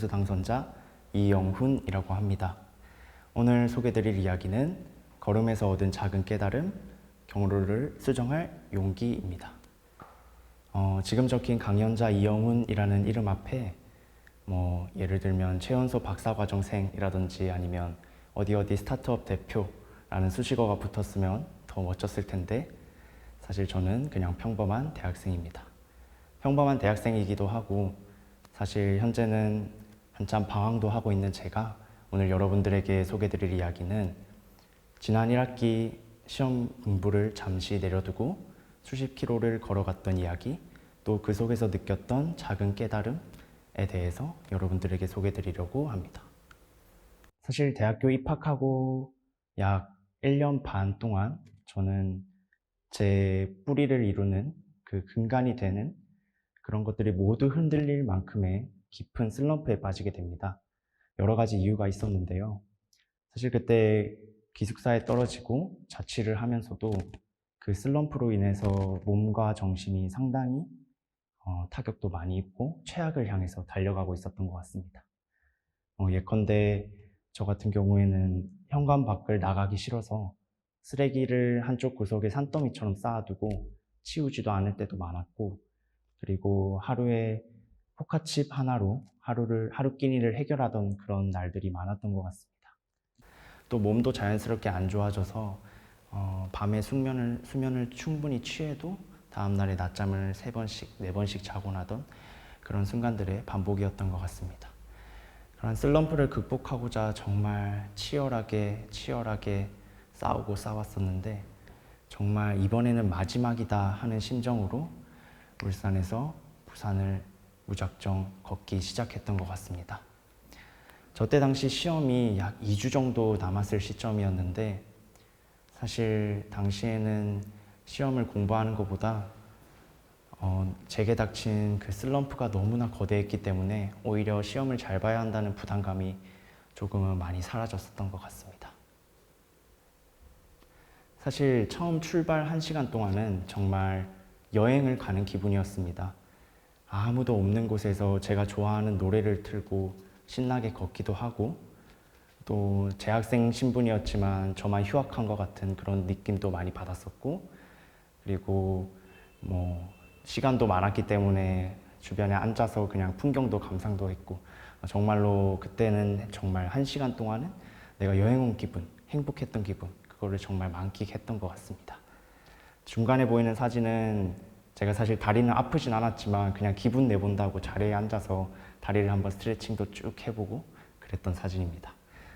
교수 당선자 이영훈이라고 합니다. 오늘 소개드릴 이야기는 걸음에서 얻은 작은 깨달음, 경로를 수정할 용기입니다. 지금 적힌 강연자 이영훈이라는 이름 앞에 예를 들면 최연소 박사과정생이라든지 아니면 어디 스타트업 대표라는 수식어가 붙었으면 더 멋졌을 텐데 사실 저는 그냥 평범한 대학생입니다. 평범한 대학생이기도 하고 사실 현재는 한참 방황도 하고 있는 제가 오늘 여러분들에게 소개드릴 이야기는 지난 1학기 시험 공부를 잠시 내려두고 수십 킬로를 걸어갔던 이야기, 또 그 속에서 느꼈던 작은 깨달음에 대해서 여러분들에게 소개드리려고 합니다. 사실 대학교 입학하고 약 1년 반 동안 저는 제 뿌리를 이루는 그 근간이 되는 그런 것들이 모두 흔들릴 만큼의 깊은 슬럼프에 빠지게 됩니다. 여러 가지 이유가 있었는데요. 사실 그때 기숙사에 떨어지고 자취를 하면서도 그 슬럼프로 인해서 몸과 정신이 상당히 타격도 많이 입고 최악을 향해서 달려가고 있었던 것 같습니다. 예컨대 저 같은 경우에는 현관 밖을 나가기 싫어서 쓰레기를 한쪽 구석에 산더미처럼 쌓아두고 치우지도 않을 때도 많았고, 그리고 하루에 포카칩 하나로 하루 끼니를 해결하던 그런 날들이 많았던 것 같습니다. 또 몸도 자연스럽게 안 좋아져서 밤에 수면을 충분히 취해도 다음날에 낮잠을 3번씩, 4번씩 자고 나던 그런 순간들의 반복이었던 것 같습니다. 그런 슬럼프를 극복하고자 정말 치열하게 싸우고 싸웠었는데 정말 이번에는 마지막이다 하는 심정으로 울산에서 부산을 무작정 걷기 시작했던 것 같습니다. 저 때 당시 시험이 약 2주 정도 남았을 시점이었는데 사실 당시에는 시험을 공부하는 것보다 제게 닥친 그 슬럼프가 너무나 거대했기 때문에 오히려 시험을 잘 봐야 한다는 부담감이 조금은 많이 사라졌었던 것 같습니다. 사실 처음 출발 1시간 동안은 정말 여행을 가는 기분이었습니다. 아무도 없는 곳에서 제가 좋아하는 노래를 틀고 신나게 걷기도 하고, 또 재학생 신분이었지만 저만 휴학한 것 같은 그런 느낌도 많이 받았었고, 그리고 시간도 많았기 때문에 주변에 앉아서 그냥 풍경도 감상도 했고, 정말로 그때는 정말 1시간 동안은 내가 여행 온 기분, 행복했던 기분, 그거를 정말 만끽했던 것 같습니다. 중간에 보이는 사진은 제가 사실 다리는 아프진 않았지만 그냥 기분 내본다고 자리에 앉아서 다리를 한번 스트레칭도 쭉 해보고 그랬던 사진입니다.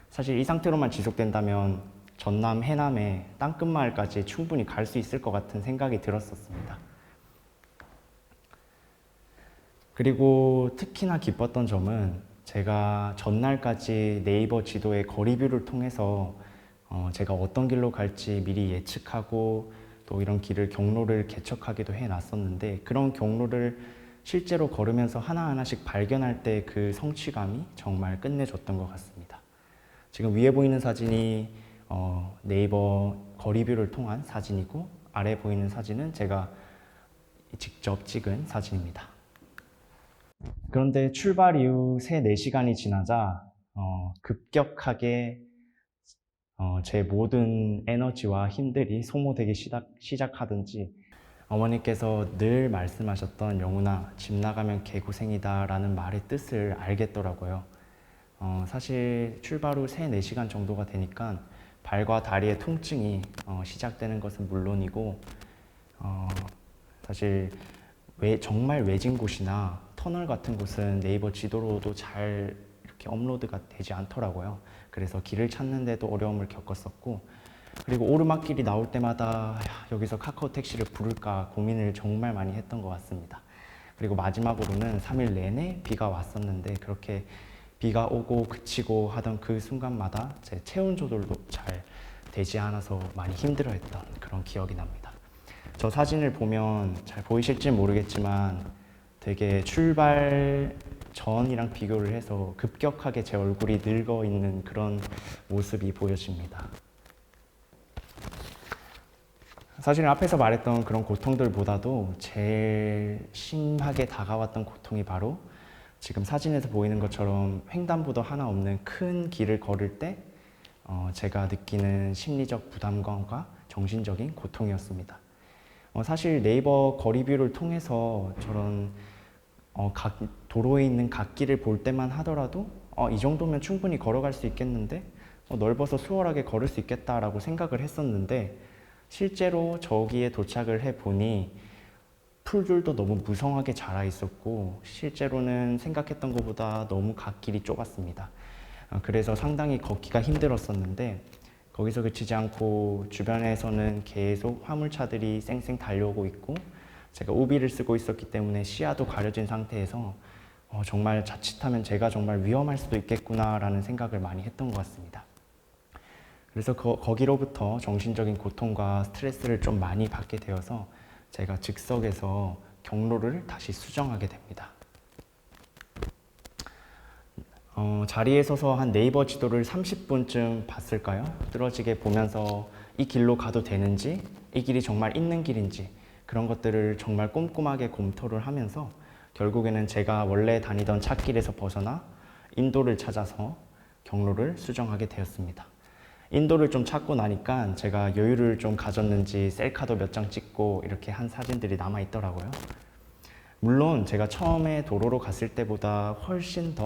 사실 이 상태로만 지속된다면 전남 해남의 땅끝마을까지 충분히 갈 수 있을 것 같은 생각이 들었었습니다. 그리고 특히나 기뻤던 점은 제가 전날까지 네이버 지도의 거리뷰를 통해서 제가 어떤 길로 갈지 미리 예측하고 또 이런 경로를 개척하기도 해놨었는데, 그런 경로를 실제로 걸으면서 하나하나씩 발견할 때 그 성취감이 정말 끝내줬던 것 같습니다. 지금 위에 보이는 사진이 네이버 거리뷰를 통한 사진이고, 아래 보이는 사진은 제가 직접 찍은 사진입니다. 그런데 출발 이후 3-4시간이 지나자 급격하게 제 모든 에너지와 힘들이 소모되기 시작하든지 어머니께서 늘 말씀하셨던 영훈아, 집 나가면 개고생이다 라는 말의 뜻을 알겠더라고요. 사실 출발 후 3-4시간 정도가 되니까 발과 다리의 통증이 시작되는 것은 물론이고, 사실 정말 외진 곳이나 터널 같은 곳은 네이버 지도로도 잘 이렇게 업로드가 되지 않더라고요. 그래서 길을 찾는데도 어려움을 겪었었고, 그리고 오르막길이 나올 때마다 여기서 카카오 택시를 부를까 고민을 정말 많이 했던 것 같습니다. 그리고 마지막으로는 3일 내내 비가 왔었는데 그렇게 비가 오고 그치고 하던 그 순간마다 제 체온 조절도 잘 되지 않아서 많이 힘들어했던 그런 기억이 납니다. 저 사진을 보면 잘 보이실지 모르겠지만 되게 출발 전이랑 비교를 해서 급격하게 제 얼굴이 늙어 있는 그런 모습이 보여집니다. 사실 앞에서 말했던 그런 고통들보다도 제일 심하게 다가왔던 고통이 바로 지금 사진에서 보이는 것처럼 횡단보도 하나 없는 큰 길을 걸을 때 제가 느끼는 심리적 부담감과 정신적인 고통이었습니다. 사실 네이버 거리뷰를 통해서 저런 도로에 있는 갓길을 볼 때만 하더라도 이 정도면 충분히 걸어갈 수 있겠는데 넓어서 수월하게 걸을 수 있겠다라고 생각을 했었는데, 실제로 저기에 도착을 해보니 풀들도 너무 무성하게 자라 있었고 실제로는 생각했던 것보다 너무 갓길이 좁았습니다. 그래서 상당히 걷기가 힘들었었는데, 거기서 그치지 않고 주변에서는 계속 화물차들이 쌩쌩 달려오고 있고 제가 우비를 쓰고 있었기 때문에 시야도 가려진 상태에서 정말 자칫하면 제가 정말 위험할 수도 있겠구나라는 생각을 많이 했던 것 같습니다. 그래서 거기로부터 정신적인 고통과 스트레스를 좀 많이 받게 되어서 제가 즉석에서 경로를 다시 수정하게 됩니다. 자리에 서서 한 네이버 지도를 30분쯤 봤을까요? 뚫어지게 보면서 이 길로 가도 되는지, 이 길이 정말 있는 길인지 그런 것들을 정말 꼼꼼하게 검토를 하면서 결국에는 제가 원래 다니던 찻길에서 벗어나 인도를 찾아서 경로를 수정하게 되었습니다. 인도를 좀 찾고 나니까 제가 여유를 좀 가졌는지 셀카도 몇 장 찍고 이렇게 한 사진들이 남아 있더라고요. 물론 제가 처음에 도로로 갔을 때보다 훨씬 더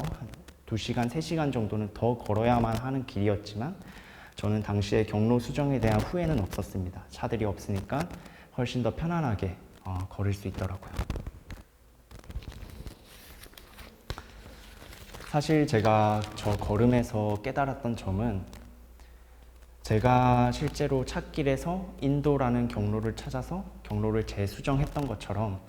2시간, 3시간 정도는 더 걸어야만 하는 길이었지만 저는 당시에 경로 수정에 대한 후회는 없었습니다. 차들이 없으니까 훨씬 더 편안하게 걸을 수 있더라고요. 사실 제가 저 걸음에서 깨달았던 점은, 제가 실제로 찻길에서 인도라는 경로를 찾아서 경로를 재수정했던 것처럼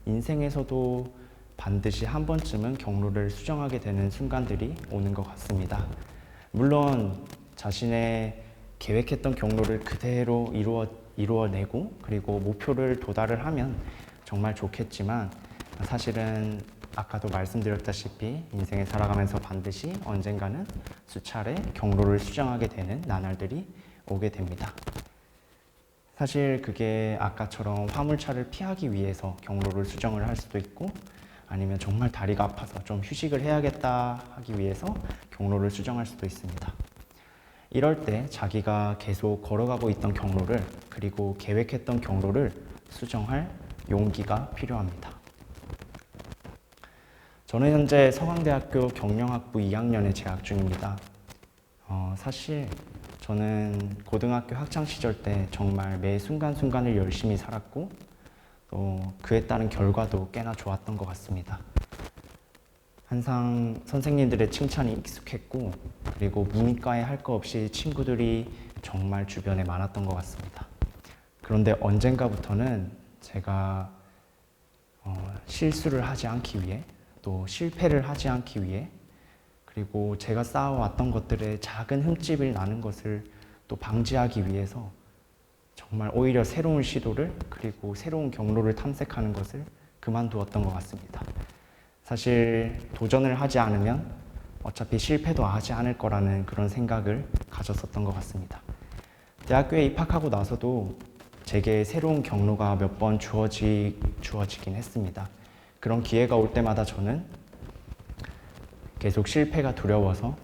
인생에서도 반드시 한 번쯤은 경로를 수정하게 되는 순간들이 오는 것 같습니다. 물론 자신의 계획했던 경로를 그대로 이루어내고 그리고 목표를 도달을 하면 정말 좋겠지만, 사실은 아까도 말씀드렸다시피 인생에 살아가면서 반드시 언젠가는 수차례 경로를 수정하게 되는 나날들이 오게 됩니다. 사실 그게 아까처럼 화물차를 피하기 위해서 경로를 수정을 할 수도 있고, 아니면 정말 다리가 아파서 좀 휴식을 해야겠다 하기 위해서 경로를 수정할 수도 있습니다. 이럴 때 자기가 계속 걸어가고 있던 경로를, 그리고 계획했던 경로를 수정할 용기가 필요합니다. 저는 현재 서강대학교 경영학부 2학년에 재학 중입니다. 사실 저는 고등학교 학창시절 때 정말 매 순간순간을 열심히 살았고 또 그에 따른 결과도 꽤나 좋았던 것 같습니다. 항상 선생님들의 칭찬이 익숙했고, 그리고 문이과에 할 거 없이 친구들이 정말 주변에 많았던 것 같습니다. 그런데 언젠가부터는 제가 실수를 하지 않기 위해, 또 실패를 하지 않기 위해, 그리고 제가 쌓아왔던 것들의 작은 흠집이 나는 것을 또 방지하기 위해서 정말 오히려 새로운 시도를, 그리고 새로운 경로를 탐색하는 것을 그만두었던 것 같습니다. 사실 도전을 하지 않으면 어차피 실패도 하지 않을 거라는 그런 생각을 가졌었던 것 같습니다. 대학교에 입학하고 나서도 제게 새로운 경로가 몇 번 주어지긴 했습니다. 그런 기회가 올 때마다 저는 계속 실패가 두려워서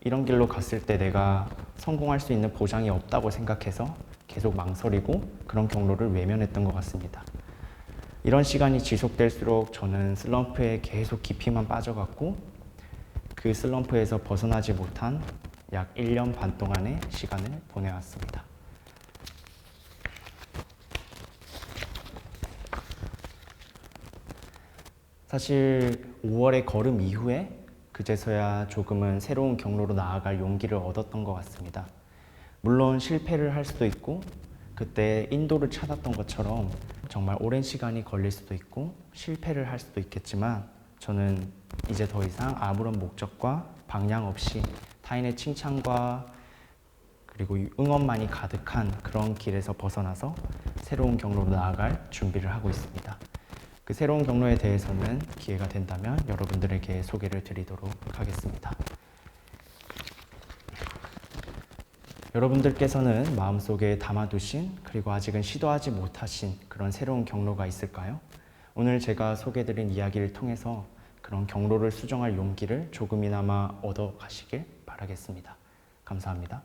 이런 길로 갔을 때 내가 성공할 수 있는 보장이 없다고 생각해서 계속 망설이고 그런 경로를 외면했던 것 같습니다. 이런 시간이 지속될수록 저는 슬럼프에 계속 깊이만 빠져갔고, 그 슬럼프에서 벗어나지 못한 약 1년 반 동안의 시간을 보내왔습니다. 사실 5월의 걸음 이후에 그제서야 조금은 새로운 경로로 나아갈 용기를 얻었던 것 같습니다. 물론 실패를 할 수도 있고 그때 인도를 찾았던 것처럼 정말 오랜 시간이 걸릴 수도 있고 실패를 할 수도 있겠지만, 저는 이제 더 이상 아무런 목적과 방향 없이 타인의 칭찬과 그리고 응원만이 가득한 그런 길에서 벗어나서 새로운 경로로 나아갈 준비를 하고 있습니다. 그 새로운 경로에 대해서는 기회가 된다면 여러분들에게 소개를 드리도록 하겠습니다. 여러분들께서는 마음속에 담아두신, 그리고 아직은 시도하지 못하신 그런 새로운 경로가 있을까요? 오늘 제가 소개해드린 이야기를 통해서 그런 경로를 수정할 용기를 조금이나마 얻어 가시길 바라겠습니다. 감사합니다.